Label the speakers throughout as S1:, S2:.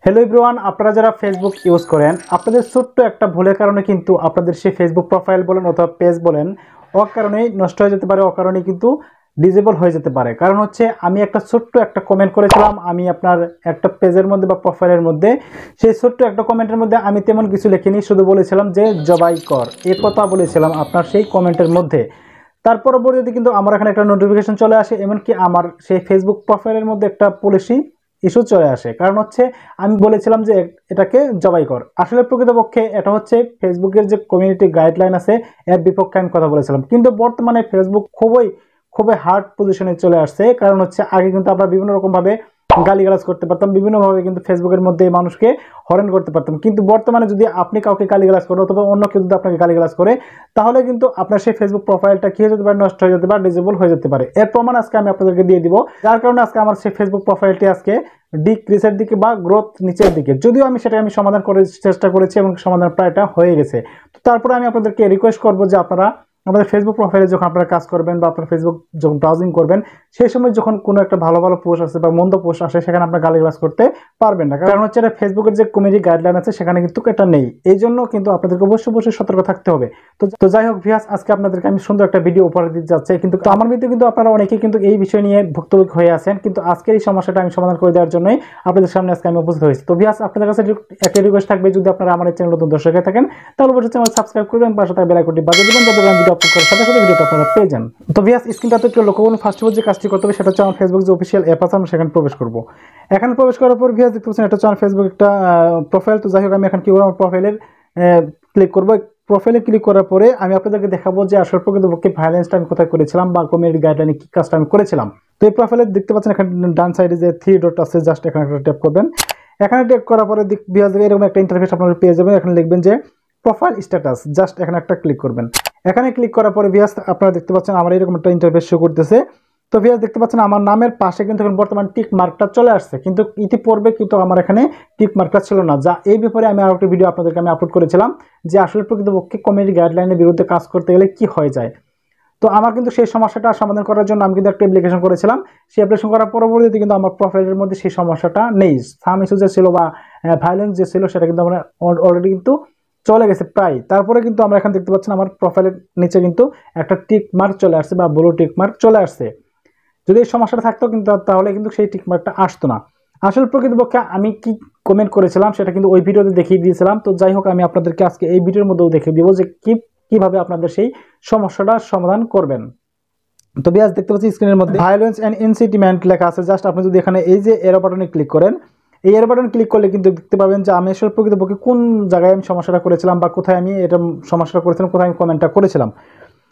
S1: Hello everyone, আপনারা যারা Facebook use করেন আপনাদের ছোট্ট একটা ভুলের কারণে কিন্তু আপনাদের সেই ফেসবুক প্রোফাইল বলেন অথবা পেজ বলেন অকারণেই নষ্ট হয়ে যেতে পারে, অকারণেই কিন্তু ডিসেবল হয়ে যেতে পারে। কারণ হচ্ছে আমি একটা ছোট্ট একটা কমেন্ট করেছিলাম, আমি আপনার একটা পেজের মধ্যে বা প্রোফাইলের মধ্যে সেই ছোট্ট একটা কমেন্টের মধ্যে আমি তেমন কিছু লিখিনি, শুধু বলেছিলাম যে জবাই কর, এই কথা বলেছিলাম আপনার সেই কমেন্টের মধ্যে। তার পরবর্তীতে কিন্তু আমার এখানে একটা নোটিফিকেশন চলে আসে, এমনকি আমার সেই ফেসবুক প্রোফাইলের মধ্যে একটা পলিসি ইস্যু চলে আসে। কারণ হচ্ছে আমি বলেছিলাম যে এটাকে জবাই কর, আসলে প্রকৃতপক্ষে এটা হচ্ছে ফেসবুকের যে কমিউনিটি গাইডলাইন আছে এর বিপক্ষে আমি কথা বলেছিলাম। কিন্তু বর্তমানে ফেসবুক খুবই খুবই হার্ড পজিশনে চলে আসছে। কারণ হচ্ছে আগে কিন্তু আমরা বিভিন্ন রকমভাবে গালিগালাজ করতে পারতাম, বিভিন্নভাবে কিন্তু ফেসবুকের মধ্যে মানুষকে হরেন করতে পারতাম। কিন্তু বর্তমানে যদি আপনি কাউকে গালিগালাজ করেন অথবা অন্য কেউ যদি আপনাকে গালিগালাজ করে, তাহলে কিন্তু আপনার সেই ফেসবুক প্রোফাইলটা কি হয়ে যেতে পারে, নষ্ট হয়ে যেতে পারে, ডিসেবল হয়ে যেতে পারে। এর প্রমাণ আজকে আমি আপনাদেরকে দিয়ে দিব, যার কারণে আজকে আমার সেই ফেসবুক প্রোফাইলটি আজকে ডিক্রিজের দিকে বা গ্রোথ নিচের দিকে, যদিও আমি সেটা সমাধান করার চেষ্টা করেছি এবং সমাধান প্রায়টা হয়ে গেছে। তো তারপরে আমি আপনাদেরকে রিকোয়েস্ট করবো যে আপনারা আমাদের ফেসবুক প্রোফাইলে যখন আপনারা কাজ করবেন বা আপনার ফেসবুক যখন ব্রাউজিং করবেন, সেই সময় যখন কোনো একটা ভালো ভালো পোস্ট আসে বা মন্দ পোস্ট আসে, সেখানে আপনার গালিগালাজ করতে পারবেন না। কারণ হচ্ছে এটা ফেসবুকের যে কমিউনিটি গাইডলাইন আছে সেখানে কিন্তু এটা নেই। এই জন্য কিন্তু আপনাদেরকে অবশ্যই সতর্ক থাকতে হবে। তো যাই হোক ভিউয়ার্স, আজকে আপনাদেরকে আমি সুন্দর একটা ভিডিও উপহার দিতে যাচ্ছি। কিন্তু আমার ভিডিও কিন্তু আপনারা অনেকেই কিন্তু এই বিষয় নিয়ে ভুক্তভোগী হয়ে আছেন, কিন্তু আজকের এই সমস্যাটা আমি সমাধান করে দেওয়ার জন্যই আপনাদের সামনে আজকে আমি উপস্থিত হয়েছি। তো ভিউয়ার্স, আপনাদের কাছে একটা রিকোয়েস্ট থাকবে, যদি আপনারা আমার এই চ্যানেল নতুন দর্শক হয়ে থাকেন তাহলে অবশ্যই চ্যানেল সাবস্ক্রাইব করবেন, পাশে থাকা বেল আইকনটি বাজিয়ে দিবেন যাতে আমি ভিডিও আপলোড করার সাথে সাথে ভিডিওটা আপনারা পেয়ে যান। তো ভিউয়ার্স, স্ক্রিনটাতে একটু লক্ষ্য করুন। ফার্স্ট অফ অল যে কাজটি করতে হবে সেটা হচ্ছে আমার ফেসবুক যে অফিসিয়াল অ্যাপ আছে আমরা সেখানে প্রবেশ করব। এখানে প্রবেশ করার পর ভিউয়ার্স দেখতে পাচ্ছেন এটা হচ্ছে আমার ফেসবুক একটা প্রোফাইল। তো যাই হোক, আমি এখন কি করব, আমার প্রোফাইলের ক্লিক করব। প্রোফাইলে ক্লিক করার পরে আমি আপনাদেরকে দেখাবো যে আসলে প্রকৃতপক্ষে ভায়োলেন্সটা আমি কোথায় করেছিলাম বা কমিউনিটি গাইডলাইনে কি কাজটা আমি করেছিলাম। তো এই প্রোফাইলে দেখতে পাচ্ছেন এখানে ডান সাইডে যে 3 ডট আছে, জাস্ট এখানে একটা ট্যাপ করবেন। এখানে ট্যাপ করার পরে ভিউয়ার্স এরকম একটা ইন্টারফেস আপনারা পেয়ে যাবেন। এখানে লিখবেন যে প্রোফাইল স্ট্যাটাস, জাস্ট এখানে একটা ক্লিক করবেন। এখানে ক্লিক করার পরে ভিউয়ার্স আপনারা দেখতে পাচ্ছেন আমার এরকম একটা ইন্টারফেস শো করতেছে। তো ভিউয়ার্স দেখতে পাচ্ছেন আমার নামের পাশে কিন্তু এখন বর্তমান টিক মার্কটা চলে আসছে, কিন্তু ইতিপূর্বে কিন্তু আমার এখানে টিক মার্কটা ছিল না। যা এই ব্যাপারে আমি আরো একটা ভিডিও আপনাদেরকে আমি আপলোড করেছিলাম যে আসলে প্রকৃতপক্ষে কমিউনিটি গাইডলাইনের বিরুদ্ধে কাজ করতে গেলে কি হয়ে যায়। তো আমার কিন্তু সেই সমস্যাটা সমাধান করার জন্য আমি কিন্তু একটা অ্যাপ্লিকেশন করেছিলাম। সেই অ্যাপ্লিকেশন করার পরবর্তীতে কিন্তু আমার প্রোফাইলের মধ্যে সেই সমস্যাটা নেই। সাম ইস্যু যে ছিল বা ভায়োলেন্স যে ছিল সেটা কিন্তু আমরা অলরেডি কিন্তু চলে গেছে প্রায়। তারপরে কিন্তু আমরা এখানে দেখতে পাচ্ছেন আমার প্রোফাইলের নিচে কিন্তু একটা টিক মার্ক চলে আসছে বা ব্লু টিক মার্ক চলে আসছে। যদি এই সমস্যাটা থাকতো কিন্তু তাহলে কিন্তু সেই টিক মার্কটা আসতো না। আসলে প্রকৃতপক্ষে আমি কি কমেন্ট করেছিলাম সেটা কিন্তু ওই ভিডিওতে দেখিয়ে দিয়েছিলাম। তো যাই হোক, আমি আপনাদেরকে আজকে এই ভিডিওর মধ্যেও দেখিয়ে দিব যে কিভাবে আপনাদের সেই সমস্যাটার সমাধান করবেন। তো ভিউয়ার্স দেখতে পাচ্ছি স্ক্রিনের মধ্যে ভায়োলেন্স এন্ড ইনসিটিমেন্ট লেখা আছে। জাস্ট আপনি যদি এখানে এই যে এরো বাটনে ক্লিক করেন, এই এরো বাটনে ক্লিক করলে কিন্তু দেখতে পাবেন যে আমি আসলে প্রকৃতপক্ষে কোন জায়গায় আমি সমস্যাটা করেছিলাম বা কোথায় আমি এটা সমস্যাটা করেছিলাম, কোথায় আমি কমেন্টটা করেছিলাম।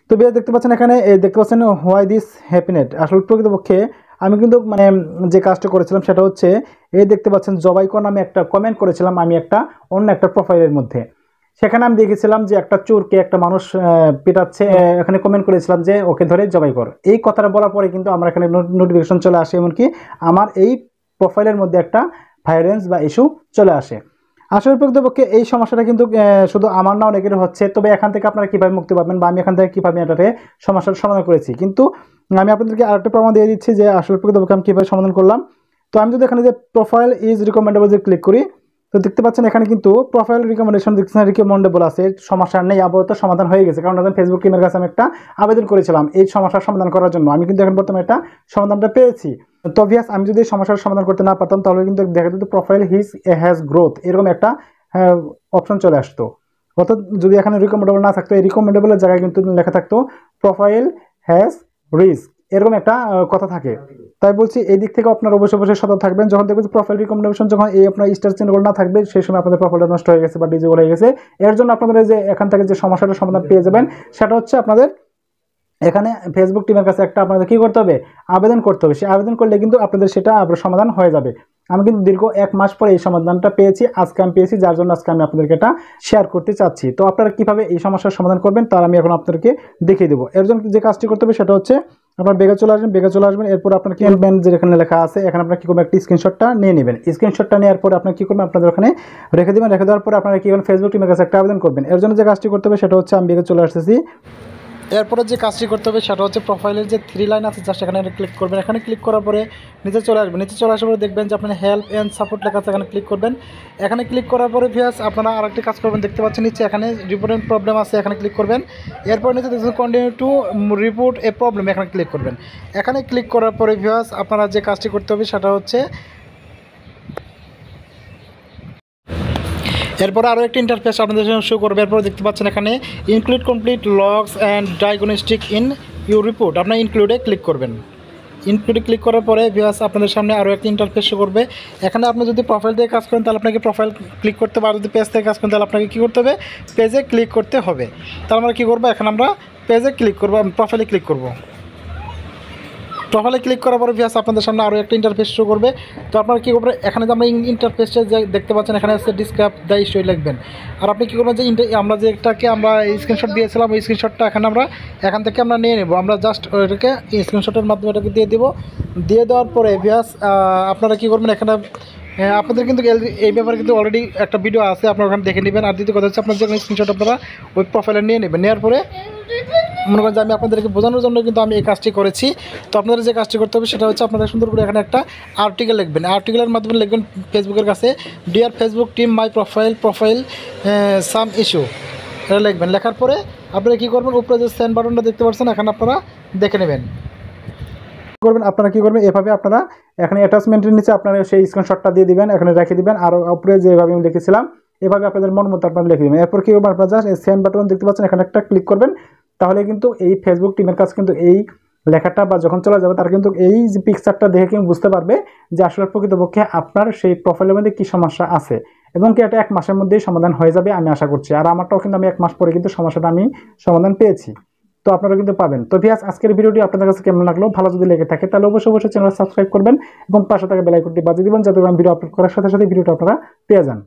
S1: তো ভিউয়ার্স দেখতে পাচ্ছেন এখানে দেখতে পাচ্ছেন হোয়াই দিস হ্যাপিনেট। আসলে প্রকৃতপক্ষে আমি কিন্তু মানে যে কাজটা করেছিলাম সেটা হচ্ছে এই দেখতে পাচ্ছেন জবাই কর নামে একটা কমেন্ট করেছিলাম আমি একটা অন্য একটা প্রোফাইলের মধ্যে। সেখানে আমি দেখেছিলাম যে একটা চোরকে একটা মানুষ পেটাচ্ছে, এখানে কমেন্ট করেছিলাম যে ওকে ধরে জবাই কর। এই কথাটা বলার পরে কিন্তু আমার এখানে নোটিফিকেশন চলে আসে, এমনকি আমার এই প্রোফাইলের মধ্যে একটা ভায়োলেন্স বা ইস্যু চলে আসে। আসলে প্রকৃতপক্ষে এই সমস্যাটা কিন্তু শুধু আমার না, অনেকের হচ্ছে। তবে এখান থেকে আপনারা কীভাবে মুক্তি পাবেন বা আমি এখান থেকে কীভাবে এটাতে সমস্যার সমাধান করেছি, কিন্তু আমি আপনাদেরকে আরেকটা প্রমাণ দিয়ে দিচ্ছি যে আসলে প্রকৃতপক্ষে আমি কীভাবে সমাধান করলাম। তো আমি যদি এখানে যে প্রোফাইল ইজ রিকমেন্ডেবল যে ক্লিক করি, তো দেখতে পাচ্ছেন এখানে কিন্তু প্রোফাইল রিকমেন্ডেশন দেখছেন রিকমেন্ডেবল আছে, সমস্যা নেই, আপাতত সমাধান হয়ে গেছে। কারণ আমি ফেসবুক টিমের কাছে আমি একটা আবেদন করেছিলাম এই সমস্যার সমাধান করার জন্য। আমি কিন্তু এখন বর্তমানে একটা সমাধানটা পেয়েছি। তো ভিউয়ার্স, আমি যদি সমস্যার সমাধান করতে না পারতাম তাহলে কিন্তু দেখা যেত প্রোফাইল হ্যাজ গ্রোথ এরকম একটা অপশন চলে আসতো। অর্থাৎ যদি এখানে রিকমেন্ডেবল না থাকতো, এই রিকমেন্ডেবলের জায়গায় কিন্তু লেখা থাকতো প্রোফাইল হ্যাজ রিস্ক, এরকম একটা কথা থাকে। তাই বলছি এই দিক থেকে আপনারা অবশ্যই সতর্ক থাকবেন। যখন দেখবেন প্রোফাইল রিকমেন্ডেশন যখন এই আপনার স্টার চিহ্নগুলো না থাকবে, সেই সময় আপনাদের প্রোফাইলটা নষ্ট হয়ে গেছে বা ডিজেবল হয়ে গেছে। এর জন্য আপনাদের যে এখান থেকে যে সমস্যাটার সমাধান পেয়ে যাবেন সেটা হচ্ছে আপনাদের এখানে ফেসবুক টিমের কাছে একটা আপনাদের কী করতে হবে, আবেদন করতে হবে। সেই আবেদন করলে কিন্তু আপনাদের সেটা আপনার সমাধান হয়ে যাবে। আমি কিন্তু দীর্ঘ 1 মাস পরে এই সমাধানটা পেয়েছি, আজকে আমি পেয়েছি, যার জন্য আজকে আমি আপনাদেরকে এটা শেয়ার করতে চাচ্ছি। তো আপনারা কীভাবে এই সমস্যার সমাধান করবেন তার আমি এখন আপনাদেরকে দেখিয়ে দেবো। এর জন্য যে কাজটি করতে হবে সেটা হচ্ছে আপনার বেগে চলে আসবেন। এরপর আপনার কি ব্যান্ড যেখানে লেখা আছে এখানে আপনার কী করবেন, একটি স্ক্রিনশটটা নিয়ে নেবেন। স্ক্রিনশটটা নেওয়ার পরে আপনার কী করবেন, আপনাদের ওখানে রেখে দেওয়ার পরে আপনারা কী করবেন, ফেসবুক টিমের কাছে একটা আবেদন করবেন। এর জন্য যে কাজটি করতে হবে সেটা হচ্ছে আমি বেগে চলে আসতেছি। এরপরে যে কাজটি করতে হবে সেটা হচ্ছে প্রোফাইলের যে 3 লাইন আছে জাস্ট এখানে ক্লিক করবেন। এখানে ক্লিক করার পরে নিচে চলে আসবেন। নিচে চলে আসার পরে দেখবেন যে আপনার হেল্প অ্যান্ড সাপোর্ট লেখা আছে, এখানে ক্লিক করবেন। এখানে ক্লিক করার পরে ভিউয়ার্স আপনারা আরেকটি কাজ করবেন, দেখতে পাচ্ছেন নিচে এখানে রিপোর্ট এন্ড প্রবলেম আছে, এখানে ক্লিক করবেন। এরপর নিচে দেখছেন continue to report A problem, এখানে ক্লিক করবেন। এখানে ক্লিক করার পরে ভিউয়ার্স আপনারা যে কাজটি করতে হবে সেটা হচ্ছে এরপর আরও একটি ইন্টারফেস আপনাদের জন্য শো করবে। এরপর দেখতে পাচ্ছেন এখানে include complete logs and diagnostic in your report, আপনার ইনক্লুডে ক্লিক করবেন। ইনক্লুডে ক্লিক করার পরে ভিউয়ার্স আপনাদের সামনে আরও একটি ইন্টারফেস শো করবে। এখানে আপনি যদি প্রোফাইল দিয়ে কাজ করেন তাহলে আপনাকে প্রোফাইল ক্লিক করতে হবে, আর যদি পেজ থেকে কাজ করেন তাহলে আপনাকে কী করতে হবে, পেজে ক্লিক করতে হবে। তাহলে আমরা কী করবো, এখন আমরা পেজে ক্লিক করবো, প্রোফাইলে ক্লিক করবো। প্রোফাইলে ক্লিক করার পরে ভিউয়ার্স আপনাদের সামনে আরও একটা ইন্টারফেস শো করবে। তো আপনারা কী করবেন, এখানে যে আমরা ইন্টারফেসটা যে দেখতে পাচ্ছেন এখানে হচ্ছে ডিসক্রাইব দ্য ইস্যু লিখবেন। আর আপনি কী করবেন, যে আমরা যেটাকে আমরা স্ক্রিনশট দিয়েছিলাম ওই স্ক্রিনশটটা এখান থেকে আমরা নিয়ে নেব। আমরা জাস্ট ওইটাকে স্ক্রিনশটের মাধ্যমে এটাকে দিয়ে দেবো। দিয়ে দেওয়ার পরে ভিউয়ার্স আপনারা কী করবেন, এখানে আপনাদের কিন্তু এই ব্যাপারে কিন্তু অলরেডি একটা ভিডিও আছে, আপনারা ওখানে দেখে নেবেন। আর দ্বিতীয় কথা হচ্ছে আপনার যে স্ক্রিনশট আপনারা ওই প্রোফাইলে নিয়ে নেবেন। নেওয়ার পরে মনে করেন যে আমি আপনাদেরকে বোঝানোর জন্য কিন্তু আমি এই কাজটি করেছি। তো আপনাদের যে কাজটি করতে হবে সেটা হচ্ছে আপনাদের সুন্দর করে এখানে একটা আর্টিকেল লিখবেন। আর্টিকেলের মাধ্যমে লিখবেন ফেসবুকের কাছে ডিয়ার ফেসবুক টিম মাই প্রোফাইল সাম ইস্যু, এটা লিখবেন। লেখার পরে আপনারা কী করবেন, উপরে যে সেন্ড বাটনটা দেখতে পাচ্ছেন এখানে আপনারা দেখে নেবেন। আপনারা কী করবেন, এভাবে আপনারা এখানে অ্যাটাচমেন্টের নিচে আপনারা সেই স্ক্রিনশটটা দিয়ে দিবেন, এখানে রেখে দিবেন। আর উপরে যেভাবে আমি লিখেছিলাম এভাবে আপনাদের মন মতো আপনারা লিখে দেবেন। এরপর কী করবেন, আপনারা জাস্ট সেন্ড বাটন দেখতে পাচ্ছেন এখানে একটা ক্লিক করবেন। তাহলে কিন্তু এই ফেসবুক টিমের কাছে কিন্তু এই লেখাটা বা যখন চলে যাবে তারা কিন্তু এই যে পিকচারটা দেখে কিন্তু বুঝতে পারবে যে আসলে প্রকৃতপক্ষে আপনার সেই প্রোফাইলের মধ্যে কী সমস্যা আছে, এবং কি এটা 1 মাসের মধ্যেই সমাধান হয়ে যাবে আমি আশা করছি। আর আমারটাও কিন্তু আমি 1 মাস পরে কিন্তু সমস্যাটা আমি সমাধান পেয়েছি, তো আপনারা কিন্তু পাবেন। তো ভিউয়ার্স আজকের ভিডিওটি আপনাদের কাছে কেমন লাগলো, ভালো যদি লেগে থাকে তাহলে অবশ্যই চ্যানেল সাবস্ক্রাইব করবেন এবং পাশে থাকা বেল আইকনটি বাজিয়ে দিবেন, যাতে আমি ভিডিও আপলোড করার সাথে সাথে ভিডিওটা আপনারা পেয়ে যান।